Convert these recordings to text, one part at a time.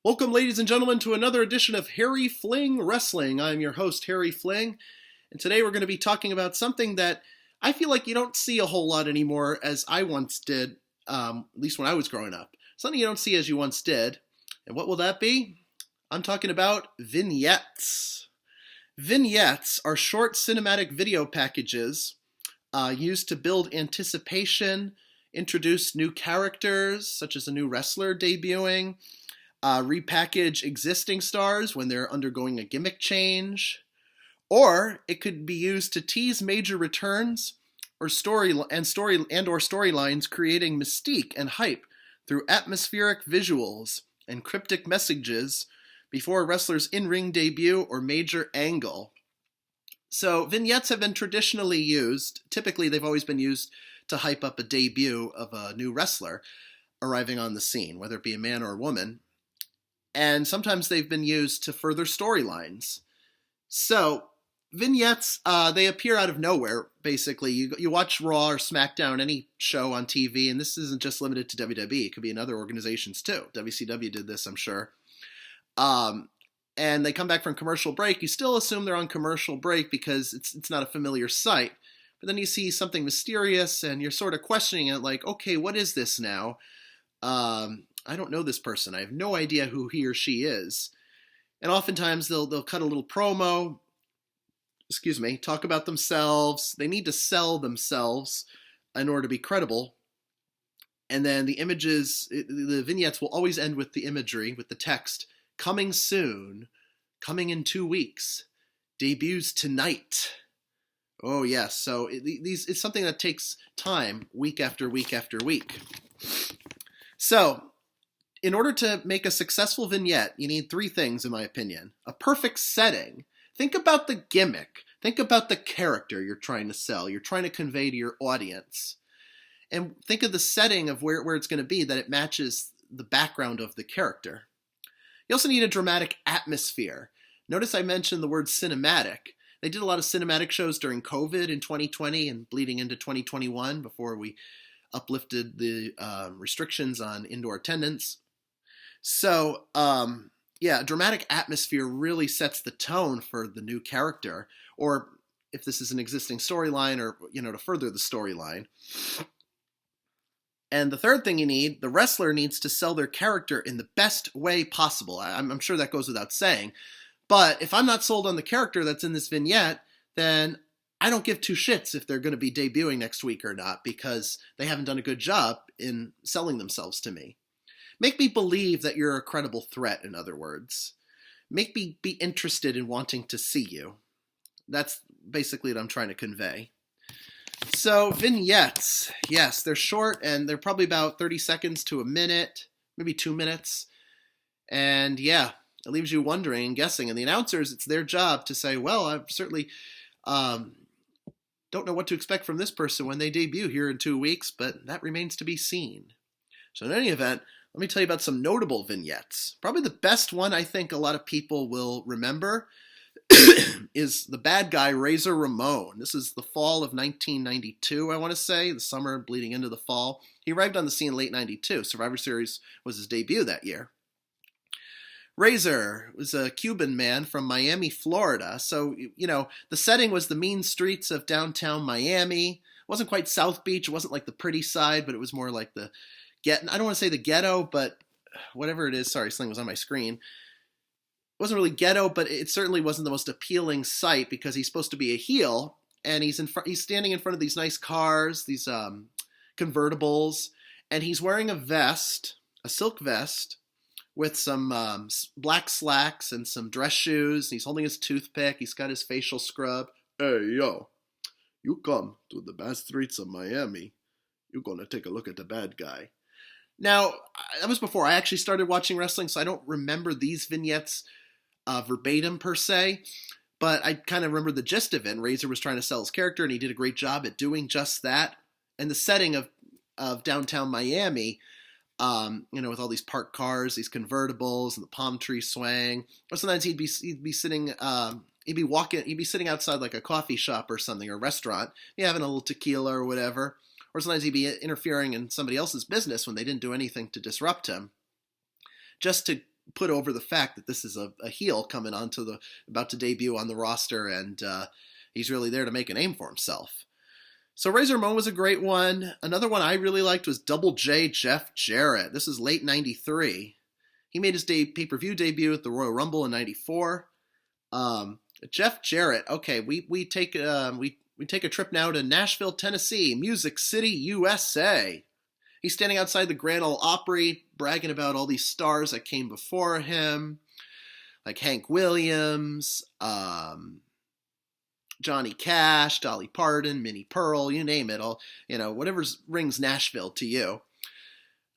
Welcome, ladies and gentlemen, to another edition of Harry Fling Wrestling. I'm your host, Harry Fling, and today we're going to be talking about something that I feel like you don't see a whole lot anymore as I once did, at least when I was growing up. Something you don't see as you once did. And what will that be? I'm talking about vignettes. Vignettes are short cinematic video packages used to build anticipation, introduce new characters, such as a new wrestler debuting, repackage existing stars when they're undergoing a gimmick change, or it could be used to tease major returns or storylines, creating mystique and hype through atmospheric visuals and cryptic messages before a wrestler's in-ring debut or major angle. So vignettes have been traditionally used. Typically, they've always been used to hype up a debut of a new wrestler arriving on the scene, whether it be a man or a woman. And sometimes they've been used to further storylines. So vignettes, they appear out of nowhere, basically. You watch Raw or SmackDown, any show on TV, and this isn't just limited to WWE. It could be in other organizations too. WCW did this, I'm sure. And they come back from commercial break. You still assume they're on commercial break because it's not a familiar sight. But then you see something mysterious, and you're sort of questioning it, like, okay, what is this now? I don't know this person. I have no idea who he or she is. And oftentimes they'll cut a little promo, talk about themselves. They need to sell themselves in order to be credible. And then the vignettes will always end with the imagery, with the text, coming soon, coming in 2 weeks, debuts tonight. Oh yes, so it's something that takes time, week after week after week. So, in order to make a successful vignette, you need 3 things, in my opinion. A perfect setting. Think about the gimmick. Think about the character you're trying to sell, you're trying to convey to your audience. And think of the setting of where it's going to be, that it matches the background of the character. You also need a dramatic atmosphere. Notice I mentioned the word cinematic. They did a lot of cinematic shows during COVID in 2020 and bleeding into 2021 before we uplifted the restrictions on indoor attendance. So, dramatic atmosphere really sets the tone for the new character, or if this is an existing storyline, or, to further the storyline. And the third thing you need, the wrestler needs to sell their character in the best way possible. I'm sure that goes without saying. But if I'm not sold on the character that's in this vignette, then I don't give 2 shits if they're going to be debuting next week or not, because they haven't done a good job in selling themselves to me. Make me believe that you're a credible threat, in other words. Make me be interested in wanting to see you. That's basically what I'm trying to convey. So, vignettes. Yes, they're short, and they're probably about 30 seconds to a minute, maybe 2 minutes. And yeah, it leaves you wondering and guessing. And the announcers, it's their job to say, well, I certainly don't know what to expect from this person when they debut here in 2 weeks, but that remains to be seen. So in any event, let me tell you about some notable vignettes. Probably the best one I think a lot of people will remember is the bad guy, Razor Ramon. This is the fall of 1992, I want to say, the summer bleeding into the fall. He arrived on the scene in late 92. Survivor Series was his debut that year. Razor was a Cuban man from Miami, Florida. So, the setting was the mean streets of downtown Miami. It wasn't quite South Beach. It wasn't like the pretty side, but it was more like I don't want to say the ghetto, but whatever it is. Sorry, Sling was on my screen. It wasn't really ghetto, but it certainly wasn't the most appealing sight, because he's supposed to be a heel, and he's standing in front of these nice cars, these convertibles, and he's wearing a silk vest, with some black slacks and some dress shoes. He's holding his toothpick. He's got his facial scrub. Hey, yo, you come to the bad streets of Miami, you're going to take a look at the bad guy. Now, that was before I actually started watching wrestling, so I don't remember these vignettes verbatim per se, but I kind of remember the gist of it. And Razor was trying to sell his character, and he did a great job at doing just that. And the setting of downtown Miami, with all these parked cars, these convertibles, and the palm tree swaying. Or sometimes he'd be sitting, he'd be sitting outside like a coffee shop or something, or a restaurant, having a little tequila or whatever. Or sometimes he'd be interfering in somebody else's business when they didn't do anything to disrupt him, just to put over the fact that this is a heel coming about to debut on the roster, and he's really there to make a name for himself. So Razor Ramon was a great one. Another one I really liked was Double J Jeff Jarrett. This is late 93. He made his pay-per-view debut at the Royal Rumble in 94. Jeff Jarrett, okay, we take a trip now to Nashville, Tennessee, Music City, USA. He's standing outside the Grand Ole Opry, bragging about all these stars that came before him, like Hank Williams, Johnny Cash, Dolly Parton, Minnie Pearl, you name it, all, whatever rings Nashville to you.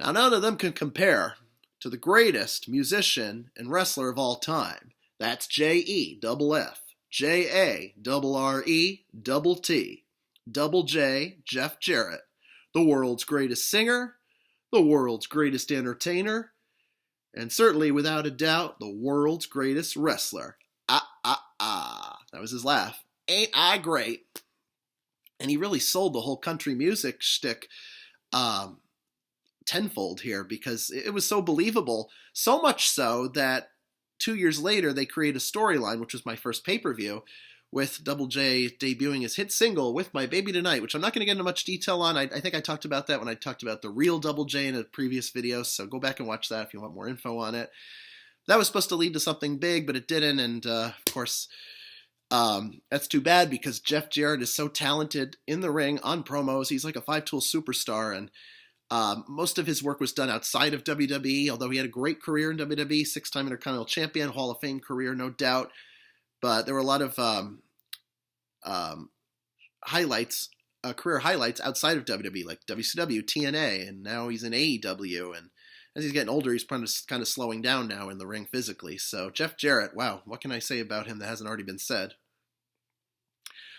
Now, none of them can compare to the greatest musician and wrestler of all time. That's J-E-F-F, J-A-R-R-E-T-T, Double J, Jeff Jarrett, the world's greatest singer, the world's greatest entertainer, and certainly, without a doubt, the world's greatest wrestler. That was his laugh. Ain't I great? And he really sold the whole country music shtick tenfold here, because it was so believable. So much so that 2 years later, they created a storyline, which was my first pay-per-view, with Double J debuting his hit single, With My Baby Tonight, which I'm not going to get into much detail on. I think I talked about that when I talked about the real Double J in a previous video, so go back and watch that if you want more info on it. That was supposed to lead to something big, but it didn't, and of course, that's too bad, because Jeff Jarrett is so talented in the ring, on promos. He's like a five-tool superstar, and most of his work was done outside of WWE, although he had a great career in WWE, six-time Intercontinental Champion, Hall of Fame career, no doubt. But there were a lot of highlights, career highlights outside of WWE, like WCW, TNA, and now he's in AEW. And as he's getting older, he's kind of slowing down now in the ring physically. So Jeff Jarrett, wow, what can I say about him that hasn't already been said?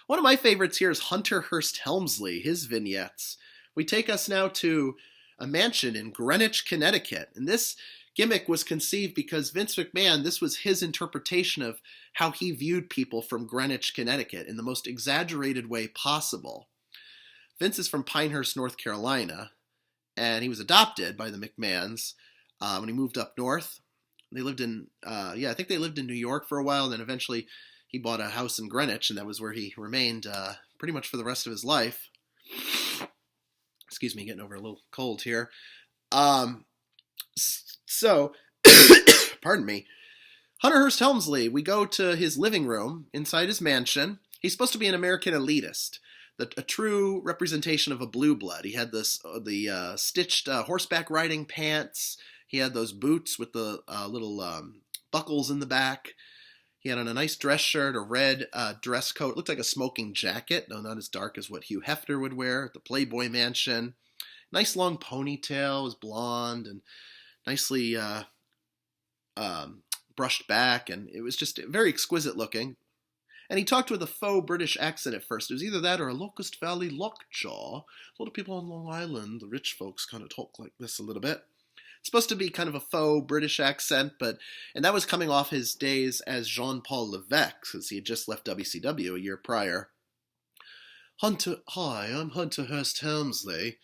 One of my favorites here is Hunter Hearst Helmsley, his vignettes. We take us now to a mansion in Greenwich, Connecticut. And this gimmick was conceived because Vince McMahon, this was his interpretation of how he viewed people from Greenwich, Connecticut in the most exaggerated way possible. Vince is from Pinehurst, North Carolina, and he was adopted by the McMahons when he moved up north. They lived in, I think they lived in New York for a while, and then eventually he bought a house in Greenwich, and that was where he remained pretty much for the rest of his life. Excuse me, getting over a little cold here. So, pardon me. Hunter Hearst Helmsley, we go to his living room inside his mansion. He's supposed to be an American elitist, a true representation of a blue blood. He had the stitched horseback riding pants. He had those boots with the little buckles in the back. He had on a nice dress shirt, a red dress coat. It looked like a smoking jacket, though not as dark as what Hugh Hefner would wear at the Playboy Mansion. Nice long ponytail, was blonde and nicely brushed back, and it was just very exquisite looking. And he talked with a faux British accent at first. It was either that or a Locust Valley lockjaw. A lot of people on Long Island, the rich folks, kind of talk like this a little bit. It's supposed to be kind of a faux British accent, and that was coming off his days as Jean-Paul Levesque, because he had just left WCW a year prior. Hi, I'm Hunter Hearst Helmsley.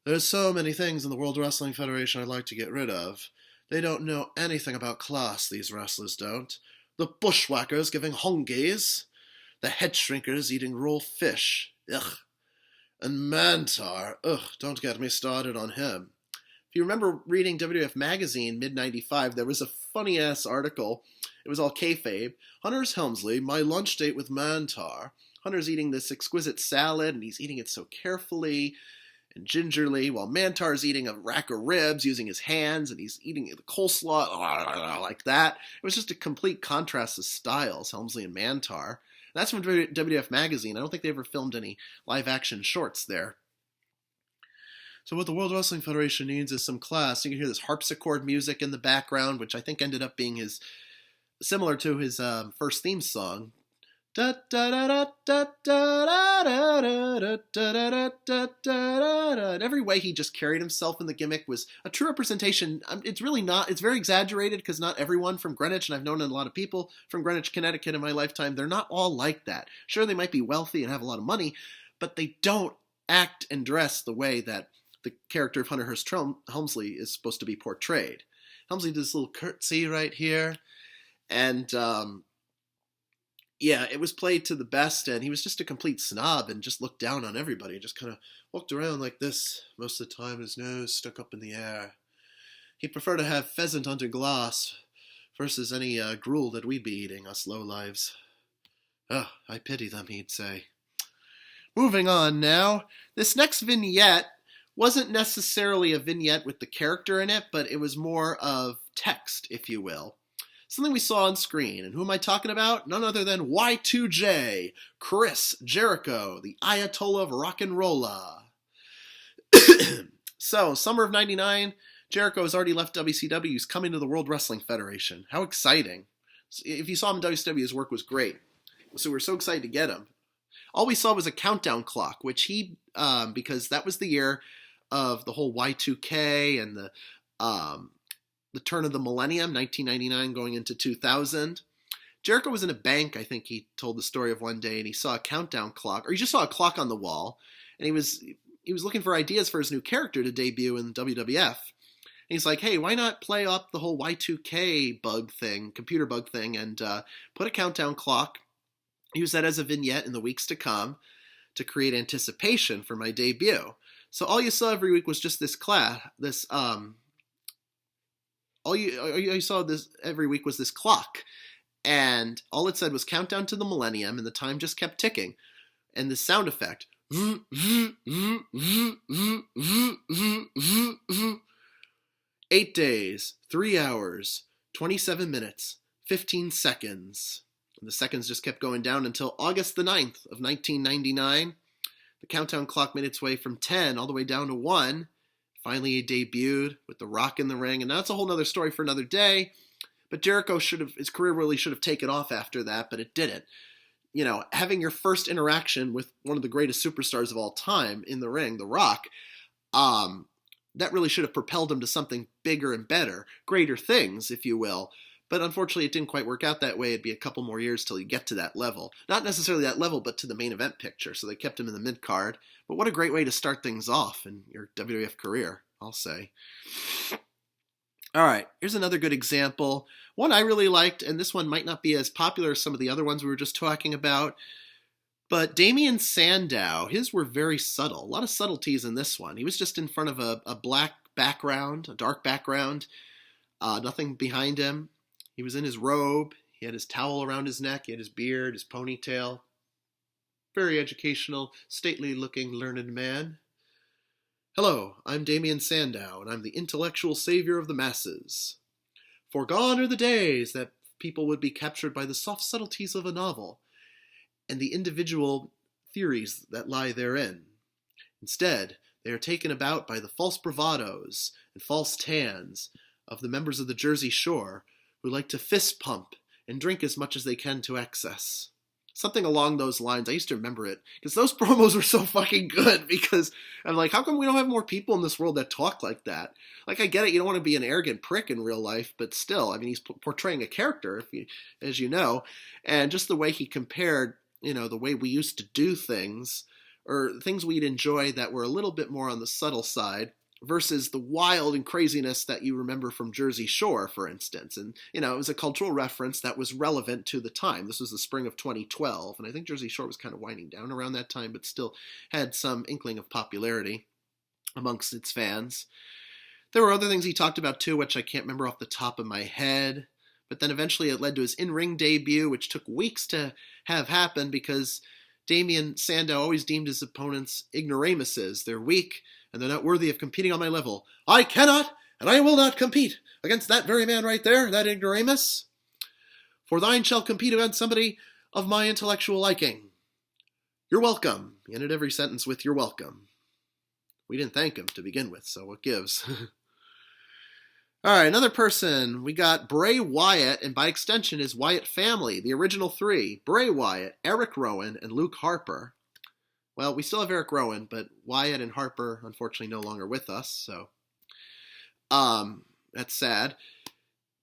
There's so many things in the World Wrestling Federation I'd like to get rid of. They don't know anything about class, these wrestlers don't. The bushwhackers giving hongies. The head shrinkers eating raw fish. Ugh. And Mantar. Ugh, don't get me started on him. If you remember reading WWF Magazine mid-95, there was a funny-ass article. It was all kayfabe. Hunter's Helmsley, my lunch date with Mantar. Hunter's eating this exquisite salad, and he's eating it so carefully and gingerly, while Mantar's eating a rack of ribs using his hands, and he's eating the coleslaw like that. It was just a complete contrast of styles, Helmsley and Mantar. And that's from WWF Magazine. I don't think they ever filmed any live-action shorts there. So what the World Wrestling Federation needs is some class. You can hear this harpsichord music in the background, which I think ended up being similar to his first theme song. And every way he just carried himself in the gimmick was a true representation. It's really not, it's very exaggerated because not everyone from Greenwich, and I've known a lot of people from Greenwich, Connecticut in my lifetime, they're not all like that. Sure, they might be wealthy and have a lot of money, but they don't act and dress the way that the character of Hunter Hearst Helmsley is supposed to be portrayed. Helmsley did this little curtsy right here. And, yeah, it was played to the best, and he was just a complete snob and just looked down on everybody. Just kind of walked around like this most of the time, his nose stuck up in the air. He'd prefer to have pheasant under glass versus any gruel that we'd be eating, us lowlives. Oh, I pity them, he'd say. Moving on now. This next vignette wasn't necessarily a vignette with the character in it, but it was more of text, if you will. Something we saw on screen. And who am I talking about? None other than Y2J, Chris Jericho, the Ayatollah of rock and rolla. So, summer of 99, Jericho has already left WCW. He's coming to the World Wrestling Federation. How exciting. If you saw him in WCW, his work was great. So we were so excited to get him. All we saw was a countdown clock, which he, because that was the year of the whole Y2K and the turn of the millennium, 1999 going into 2000. Jericho was in a bank, I think he told the story of one day, and he saw a countdown clock, or he just saw a clock on the wall, and he was looking for ideas for his new character to debut in WWF. And he's like, hey, why not play up the whole Y2K bug thing, computer bug thing, and put a countdown clock, use that as a vignette in the weeks to come to create anticipation for my debut. So all you saw every week was just this all you saw this every week was this clock, and all it said was countdown to the millennium, and the time just kept ticking, and the sound effect. 8 days, 3 hours, 27 minutes, 15 seconds. And the seconds just kept going down until August the 9th of 1999. The countdown clock made its way from 10 all the way down to 1. Finally, he debuted with The Rock in the ring, and that's a whole other story for another day. But Jericho his career really should have taken off after that, but it didn't. You know, having your first interaction with one of the greatest superstars of all time in the ring, The Rock, that really should have propelled him to something bigger and better, greater things, if you will. But unfortunately, it didn't quite work out that way. It'd be a couple more years till you get to that level. Not necessarily that level, but to the main event picture. So they kept him in the mid-card. But what a great way to start things off in your WWF career, I'll say. All right, here's another good example. One I really liked, and this one might not be as popular as some of the other ones we were just talking about. But Damien Sandow, his were very subtle. A lot of subtleties in this one. He was just in front of a black background, a dark background. Nothing behind him. He was in his robe, he had his towel around his neck, he had his beard, his ponytail. Very educational, stately-looking, learned man. Hello, I'm Damien Sandow, and I'm the intellectual savior of the masses. For gone are the days that people would be captured by the soft subtleties of a novel, and the individual theories that lie therein. Instead, they are taken about by the false bravados and false tans of the members of the Jersey Shore, who like to fist pump and drink as much as they can to excess. Something along those lines. I used to remember it, because those promos were so fucking good, because I'm like, how come we don't have more people in this world that talk like that? Like, I get it, you don't want to be an arrogant prick in real life, but still, I mean, he's portraying a character, as you know, and just the way he compared, you know, the way we used to do things, or things we'd enjoy that were a little bit more on the subtle side, versus the wild and craziness that you remember from Jersey Shore, for instance. And, you know, it was a cultural reference that was relevant to the time. This was the spring of 2012, and I think Jersey Shore was kind of winding down around that time, but still had some inkling of popularity amongst its fans. There were other things he talked about, too, which I can't remember off the top of my head. But then eventually it led to his in-ring debut, which took weeks to have happen because Damien Sandow always deemed his opponents ignoramuses. They're weak, and they're not worthy of competing on my level. I cannot, and I will not compete against that very man right there, that ignoramus. For thine shall compete against somebody of my intellectual liking. You're welcome. He ended every sentence with, you're welcome. We didn't thank him to begin with, so what gives? All right, another person. We got Bray Wyatt, and by extension his Wyatt family, the original three. Bray Wyatt, Eric Rowan, and Luke Harper. Well, we still have Eric Rowan, but Wyatt and Harper, unfortunately, no longer with us, so that's sad.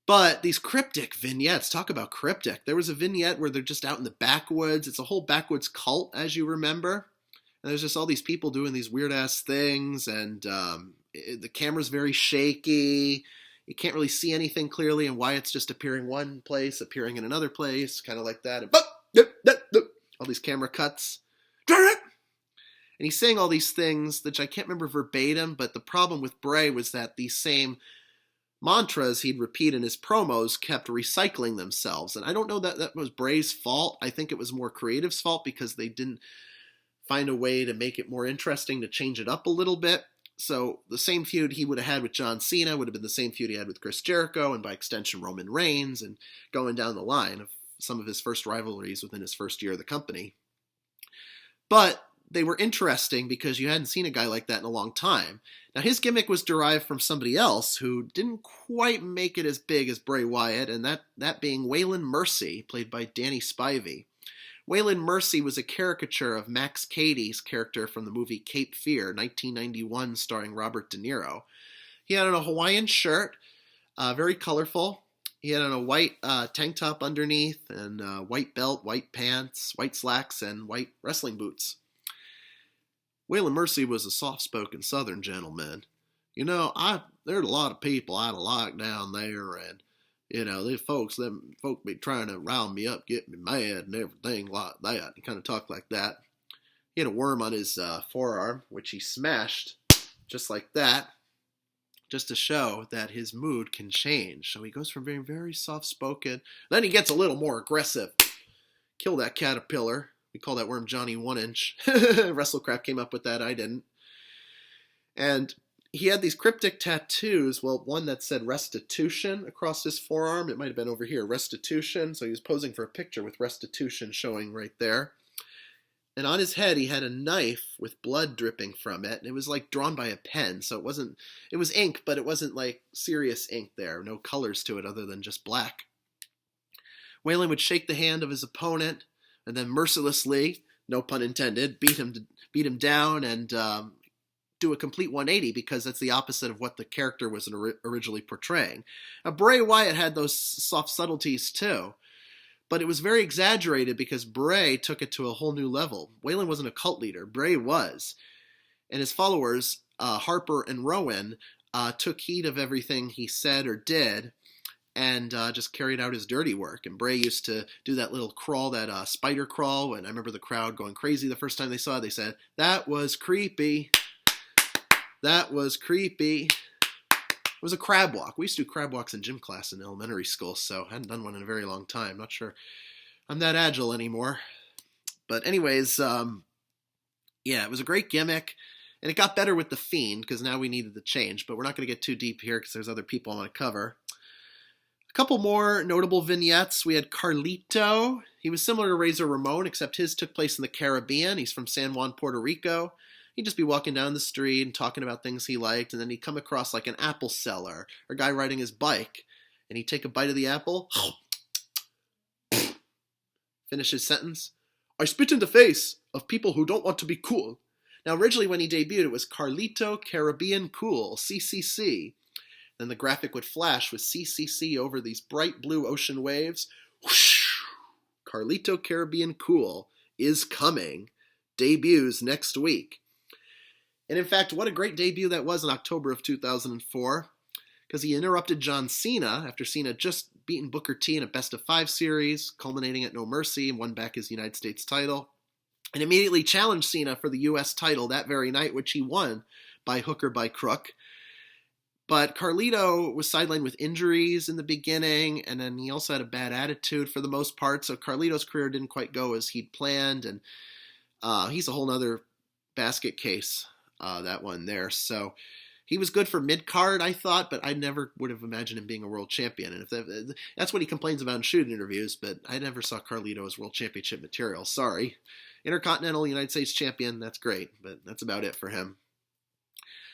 But these cryptic vignettes, talk about cryptic. There was a vignette where they're just out in the backwoods. It's a whole backwoods cult, as you remember. And there's just all these people doing these weird-ass things, and the camera's very shaky. you can't really see anything clearly, and Wyatt's just appearing one place, appearing in another place, kind of like that. And all these camera cuts. And he's saying all these things, which I can't remember verbatim, but the problem with Bray was that these same mantras he'd repeat in his promos kept recycling themselves. And I don't know that that was Bray's fault. I think it was more creative's fault because they didn't find a way to make it more interesting, to change it up a little bit. So the same feud he would have had with John Cena would have been the same feud he had with Chris Jericho, and by extension Roman Reigns, and going down the line of some of his first rivalries within his first year of the company. But they were interesting because you hadn't seen a guy like that in a long time. Now, his gimmick was derived from somebody else who didn't quite make it as big as Bray Wyatt, and that being Waylon Mercy, played by Danny Spivey. Waylon Mercy was a caricature of Max Cady's character from the movie Cape Fear, 1991, starring Robert De Niro. He had on a Hawaiian shirt, very colorful. He had on a white tank top underneath, and white belt, white pants, white slacks, and white wrestling boots. Waylon Mercy was a soft-spoken Southern gentleman. You know, there's a lot of people I don't like down there, and you know, them folk be trying to round me up, get me mad, and everything like that. He kind of talked like that. He had a worm on his forearm, which he smashed just like that, just to show that his mood can change. So he goes from being very soft-spoken, then he gets a little more aggressive. Kill that caterpillar. We call that worm Johnny 1-inch. WrestleCrap came up with that, I didn't. And he had these cryptic tattoos. Well, one that said restitution across his forearm. It might have been over here, restitution. So he was posing for a picture with restitution showing right there. And on his head, he had a knife with blood dripping from it. And it was like drawn by a pen. So it was ink, but it wasn't like serious ink there. No colors to it other than just black. Waylon would shake the hand of his opponent and then mercilessly, no pun intended, beat him down and do a complete 180, because that's the opposite of what the character was originally portraying. Now, Bray Wyatt had those soft subtleties too, but it was very exaggerated because Bray took it to a whole new level. Waylon wasn't a cult leader. Bray was. And his followers, Harper and Rowan, took heed of everything he said or did, and just carried out his dirty work. And Bray used to do that little crawl, that spider crawl, and I remember the crowd going crazy the first time they saw it. They said, "That was creepy. That was creepy." It was a crab walk. We used to do crab walks in gym class in elementary school, so I hadn't done one in a very long time. Not sure I'm that agile anymore. But anyways, yeah, it was a great gimmick. And it got better with The Fiend, because now we needed the change. But we're not going to get too deep here, because there's other people I want to cover. A couple more notable vignettes. We had Carlito. He was similar to Razor Ramon, except his took place in the Caribbean. He's from San Juan, Puerto Rico. He'd just be walking down the street and talking about things he liked, and then he'd come across like an apple seller or a guy riding his bike, and he'd take a bite of the apple, finish his sentence. "I spit in the face of people who don't want to be cool." Now, originally when he debuted, it was Carlito Caribbean Cool, CCC. Then the graphic would flash with CCC over these bright blue ocean waves. Whoosh! Carlito Caribbean Cool is coming. Debuts next week. And in fact, what a great debut that was in October of 2004, because he interrupted John Cena after Cena just beaten Booker T in a best-of-5 series, culminating at No Mercy, and won back his United States title, and immediately challenged Cena for the U.S. title that very night, which he won by hook or by crook. But Carlito was sidelined with injuries in the beginning, and then he also had a bad attitude for the most part, so Carlito's career didn't quite go as he'd planned, and he's a whole nother basket case, that one there. So he was good for mid-card, I thought, but I never would have imagined him being a world champion, and if that's what he complains about in shooting interviews, but I never saw Carlito as world championship material, sorry. Intercontinental United States champion, that's great, but that's about it for him.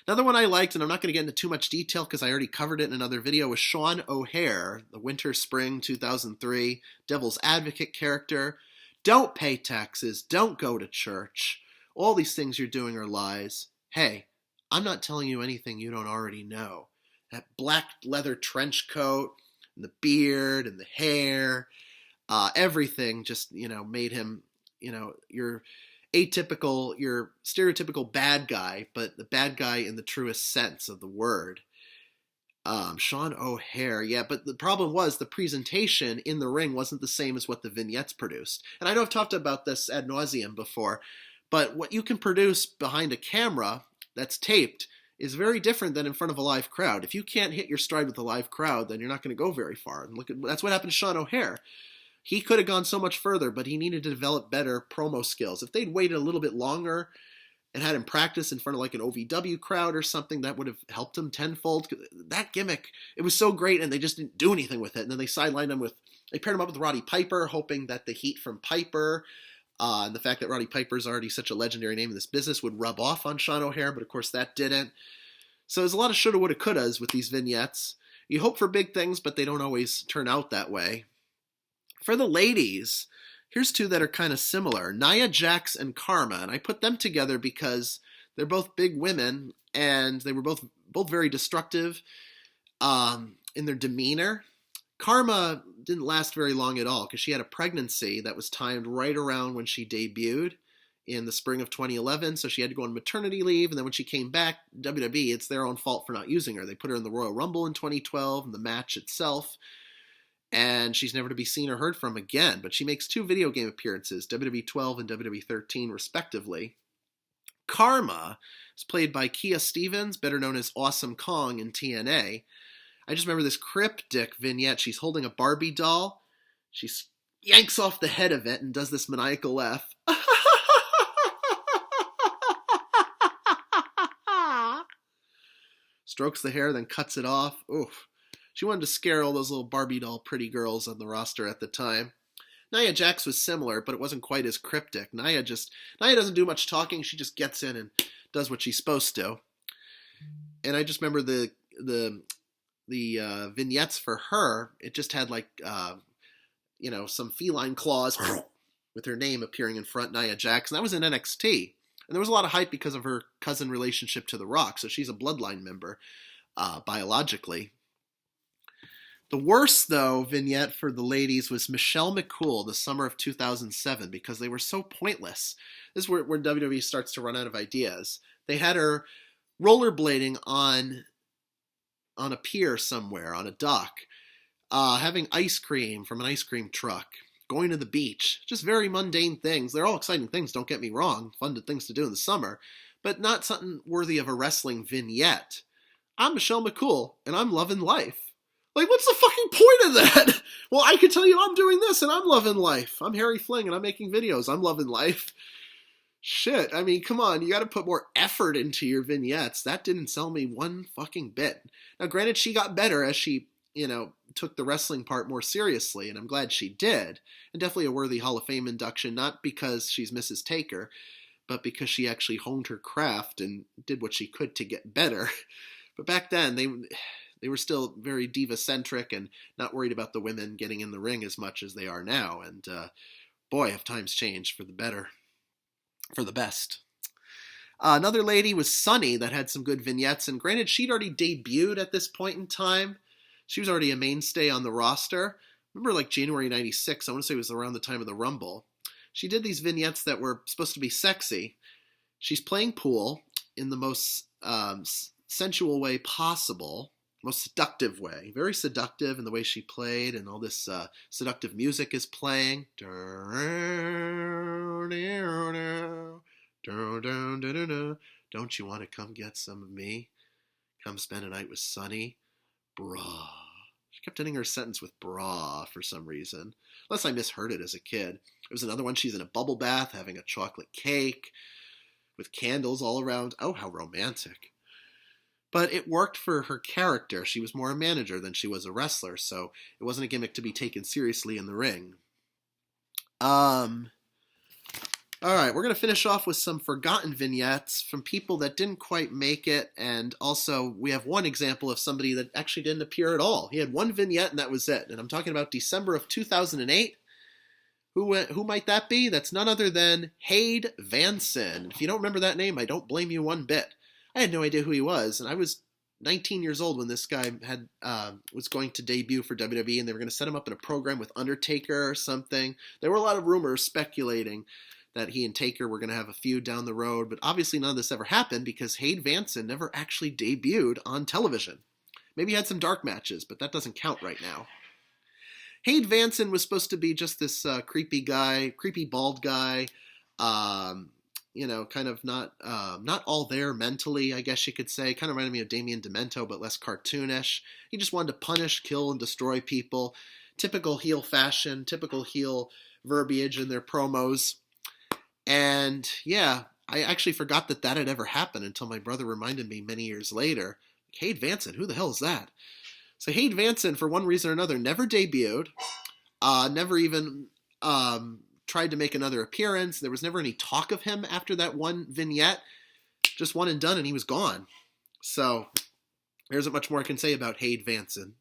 Another one I liked, and I'm not going to get into too much detail because I already covered it in another video, was Sean O'Hare, the Winter-Spring 2003 Devil's Advocate character. Don't pay taxes, don't go to church. All these things you're doing are lies. Hey, I'm not telling you anything you don't already know. That black leather trench coat, and the beard, and the hair, everything just, made him, your stereotypical bad guy, but the bad guy in the truest sense of the word. Sean O'Hare, yeah, but the problem was the presentation in the ring wasn't the same as what the vignettes produced. And I know I've talked about this ad nauseum before, but what you can produce behind a camera that's taped is very different than in front of a live crowd. If you can't hit your stride with a live crowd, then you're not going to go very far. And that's what happened to Sean O'Hare. He could have gone so much further, but he needed to develop better promo skills. If they'd waited a little bit longer and had him practice in front of like an OVW crowd or something, that would have helped him tenfold. That gimmick, it was so great, and they just didn't do anything with it. And then they sidelined him they paired him up with Roddy Piper, hoping that the heat from Piper and the fact that Roddy Piper's already such a legendary name in this business would rub off on Sean O'Hare, but of course that didn't. So there's a lot of shoulda, woulda, couldas with these vignettes. You hope for big things, but they don't always turn out that way. For the ladies, here's two that are kind of similar. Nia Jax and Karma, and I put them together because they're both big women, and they were both very destructive in their demeanor. Karma didn't last very long at all because she had a pregnancy that was timed right around when she debuted in the spring of 2011, so she had to go on maternity leave, and then when she came back, WWE, it's their own fault for not using her. They put her in the Royal Rumble in 2012, in the match itself, and she's never to be seen or heard from again. But she makes 2 video game appearances, WWE 12 and WWE 13 respectively. Karma is played by Kia Stevens, better known as Awesome Kong in TNA. I just remember this cryptic vignette. She's holding a Barbie doll. She yanks off the head of it and does this maniacal laugh. Strokes the hair, then cuts it off. Oof. She wanted to scare all those little Barbie doll pretty girls on the roster at the time. Nia Jax was similar, but it wasn't quite as cryptic. Nia doesn't do much talking. She just gets in and does what she's supposed to. And I just remember the vignettes for her. It just had like some feline claws with her name appearing in front, Nia Jax, and that was in NXT. And there was a lot of hype because of her cousin relationship to The Rock, so she's a bloodline member biologically. The worst, though, vignette for the ladies was Michelle McCool, the summer of 2007, because they were so pointless. This is where WWE starts to run out of ideas. They had her rollerblading on a pier somewhere, on a dock, having ice cream from an ice cream truck, going to the beach, just very mundane things. They're all exciting things, don't get me wrong, fun things to do in the summer, but not something worthy of a wrestling vignette. I'm Michelle McCool, and I'm loving life. Like, what's the fucking point of that? Well, I could tell you I'm doing this, and I'm loving life. I'm Harry Fling, and I'm making videos. I'm loving life. Shit, I mean, come on, you gotta put more effort into your vignettes. That didn't sell me one fucking bit. Now, granted, she got better as she, took the wrestling part more seriously, and I'm glad she did. And definitely a worthy Hall of Fame induction, not because she's Mrs. Taker, but because she actually honed her craft and did what she could to get better. But back then, they were still very diva-centric and not worried about the women getting in the ring as much as they are now. And boy, have times changed for the better, for the best. Another lady was Sunny that had some good vignettes, and granted, she'd already debuted at this point in time. She was already a mainstay on the roster. Remember, like January 96, I want to say it was around the time of the Rumble. She did these vignettes that were supposed to be sexy. She's playing pool in the most sensual way possible, most seductive way. Very seductive in the way she played, and all this seductive music is playing. Don't you want to come get some of me? Come spend a night with Sunny? Brah. She kept ending her sentence with brah for some reason. Unless I misheard it as a kid. There was another one, she's in a bubble bath having a chocolate cake with candles all around. Oh, how romantic. But it worked for her character. She was more a manager than she was a wrestler, so it wasn't a gimmick to be taken seriously in the ring. Alright, we're going to finish off with some forgotten vignettes from people that didn't quite make it, and also we have one example of somebody that actually didn't appear at all. He had one vignette and that was it, and I'm talking about December of 2008. Who might that be? That's none other than Hade Vanson. If you don't remember that name, I don't blame you one bit. I had no idea who he was, and I was 19 years old when this guy was going to debut for WWE, and they were going to set him up in a program with Undertaker or something. There were a lot of rumors speculating that he and Taker were going to have a feud down the road, but obviously none of this ever happened because Hade Vanson never actually debuted on television. Maybe he had some dark matches, but that doesn't count right now. Hade Vanson was supposed to be just this creepy guy, creepy bald guy, kind of not all there mentally, I guess you could say. Kind of reminded me of Damien Demento, but less cartoonish. He just wanted to punish, kill, and destroy people. Typical heel fashion, typical heel verbiage in their promos. And yeah, I actually forgot that had ever happened until my brother reminded me many years later. Hade Vanson, who the hell is that? So Hade Vanson, for one reason or another, never debuted, never even tried to make another appearance. There was never any talk of him after that one vignette. Just one and done, and he was gone. So there isn't much more I can say about Hade Vanson.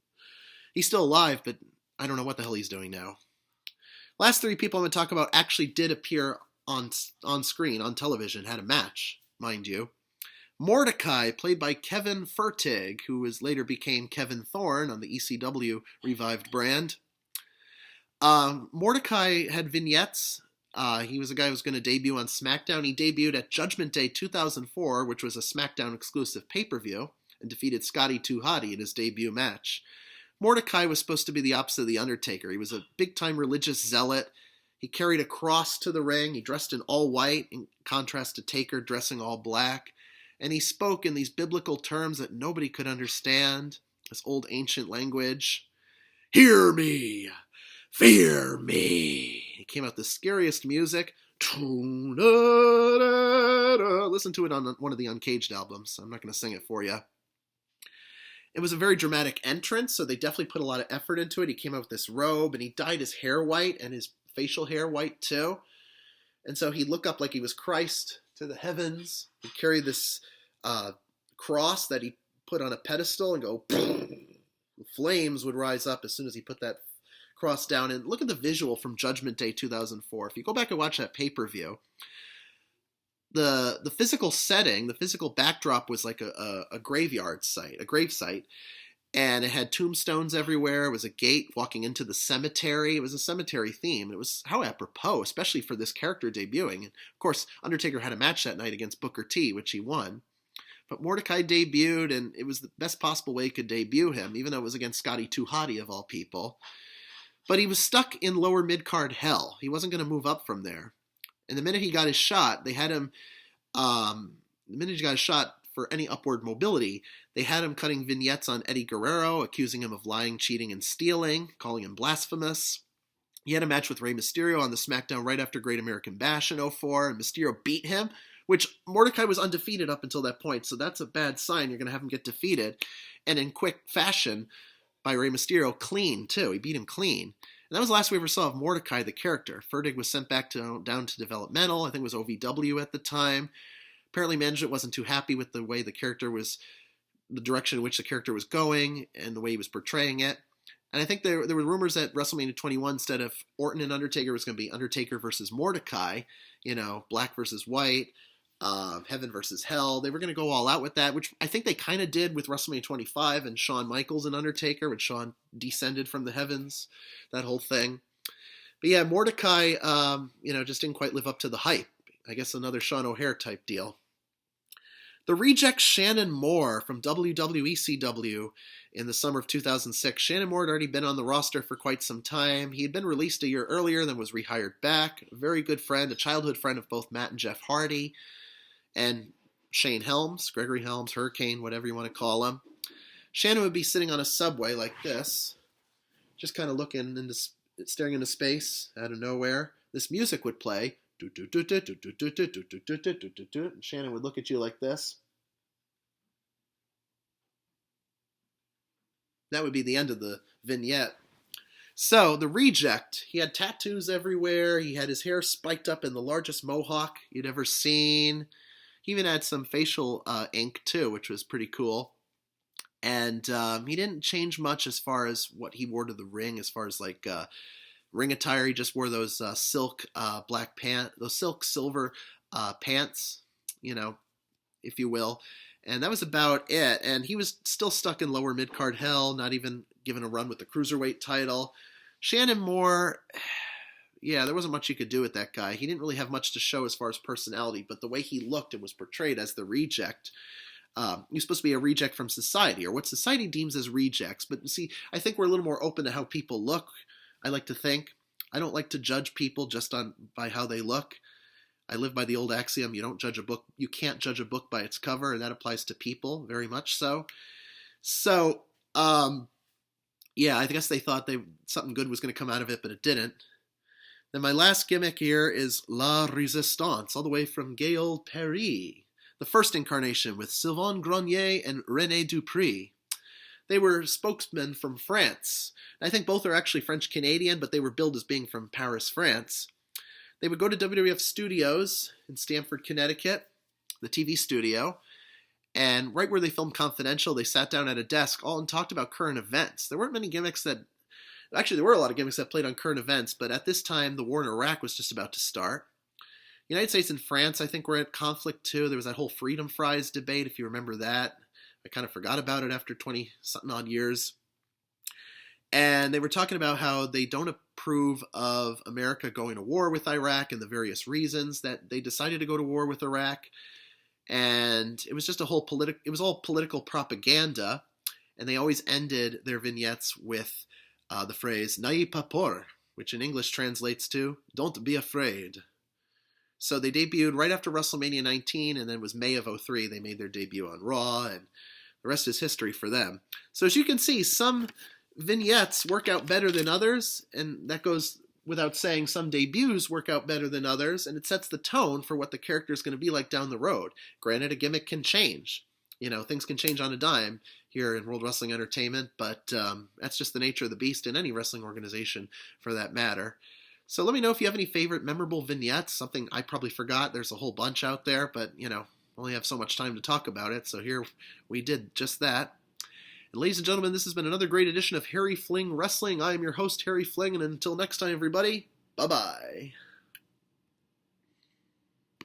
He's still alive, but I don't know what the hell he's doing now. Last three people I'm going to talk about actually did appear on screen, on television, had a match, mind you. Mordecai, played by Kevin Fertig, who later became Kevin Thorne on the ECW revived brand. Mordecai had vignettes. He was a guy who was going to debut on SmackDown. He debuted at Judgment Day 2004, which was a SmackDown exclusive pay-per-view, and defeated Scotty 2 Hotty in his debut match. Mordecai was supposed to be the opposite of The Undertaker. He was a big-time religious zealot. He carried a cross to the ring. He dressed in all white, in contrast to Taker dressing all black. And he spoke in these biblical terms that nobody could understand, this old ancient language. Hear me, fear me. He came out with the scariest music. Listen to it on one of the Uncaged albums. I'm not going to sing it for you. It was a very dramatic entrance, so they definitely put a lot of effort into it. He came out with this robe, and he dyed his hair white and his facial hair white too. And so he'd look up like he was Christ to the heavens. He'd carry this cross that he put on a pedestal and go, flames would rise up as soon as he put that cross down. And look at the visual from Judgment Day 2004. If you go back and watch that pay-per-view, the physical setting, the physical backdrop was like a graveyard site, a grave site. And it had tombstones everywhere. It was a gate walking into the cemetery. It was a cemetery theme. It was how apropos, especially for this character debuting. And of course, Undertaker had a match that night against Booker T, which he won. But Mordecai debuted, and it was the best possible way he could debut him, even though it was against Scotty 2 Hotty of all people. But he was stuck in lower mid-card hell. He wasn't going to move up from there. And the minute he got his shot, they had him... for any upward mobility, they had him cutting vignettes on Eddie Guerrero, accusing him of lying, cheating, and stealing, calling him blasphemous. He had a match with Rey Mysterio on the SmackDown right after Great American Bash in 2004, and Mysterio beat him, which Mordecai was undefeated up until that point, so that's a bad sign. You're going to have him get defeated, and in quick fashion by Rey Mysterio, clean, too. He beat him clean. And that was the last we ever saw of Mordecai, the character. Fertig was sent back down to developmental. I think it was OVW at the time. Apparently management wasn't too happy with the way the direction in which the character was going and the way he was portraying it. And I think there were rumors that WrestleMania 21, instead of Orton and Undertaker, was going to be Undertaker versus Mordecai, black versus white, heaven versus hell. They were going to go all out with that, which I think they kind of did with WrestleMania 25 and Shawn Michaels and Undertaker, when Shawn descended from the heavens, that whole thing. But yeah, Mordecai, just didn't quite live up to the hype. I guess another Sean O'Hare type deal. The reject Shannon Moore from WWECW in the summer of 2006. Shannon Moore had already been on the roster for quite some time. He had been released a year earlier, then was rehired back. A very good friend, a childhood friend of both Matt and Jeff Hardy, and Shane Helms, Gregory Helms, Hurricane, whatever you want to call him. Shannon would be sitting on a subway like this, just kind of staring into space out of nowhere. This music would play. And Shannon would look at you like this. That would be the end of the vignette. So, the reject, he had tattoos everywhere. He had his hair spiked up in the largest mohawk you'd ever seen. He even had some facial ink, too, which was pretty cool. And he didn't change much as far as what he wore to the ring, as far as ring attire. He just wore those silk black pants, those silk silver pants, if you will. And that was about it. And he was still stuck in lower mid-card hell, not even given a run with the Cruiserweight title. Shannon Moore, yeah, there wasn't much you could do with that guy. He didn't really have much to show as far as personality, but the way he looked and was portrayed as the reject, You're supposed to be a reject from society, or what society deems as rejects. But see, I think we're a little more open to how people look. I like to think. I don't like to judge people just by how they look. I live by the old axiom: you can't judge a book by its cover, and that applies to people very much so. So, yeah, I guess they thought something good was going to come out of it, but it didn't. Then my last gimmick here is La Resistance, all the way from Gay Old Paris. The first incarnation with Sylvain Grenier and René Dupree. They were spokesmen from France. I think both are actually French-Canadian, but they were billed as being from Paris, France. They would go to WWF Studios in Stamford, Connecticut, the TV studio, and right where they filmed Confidential, they sat down at a desk and talked about current events. There weren't many gimmicks actually there were a lot of gimmicks that played on current events, but at this time the war in Iraq was just about to start. The United States and France, I think, were at conflict too. There was that whole freedom fries debate, if you remember that. I kind of forgot about it after 20-something odd years. And they were talking about how they don't approve of America going to war with Iraq and the various reasons that they decided to go to war with Iraq. And it was just it was all political propaganda. And they always ended their vignettes with the phrase, "N'ayez pas peur," which in English translates to, "Don't be afraid." So they debuted right after WrestleMania 19, and then it was May of 2003. They made their debut on Raw, and the rest is history for them. So as you can see, some vignettes work out better than others, and that goes without saying. Some debuts work out better than others, and it sets the tone for what the character is going to be like down the road. Granted, a gimmick can change. Things can change on a dime here in World Wrestling Entertainment, but that's just the nature of the beast in any wrestling organization for that matter. So let me know if you have any favorite memorable vignettes, something I probably forgot. There's a whole bunch out there, but, only have so much time to talk about it, so here we did just that. And ladies and gentlemen, this has been another great edition of Harry Fling Wrestling. I am your host, Harry Fling, and until next time, everybody, bye-bye.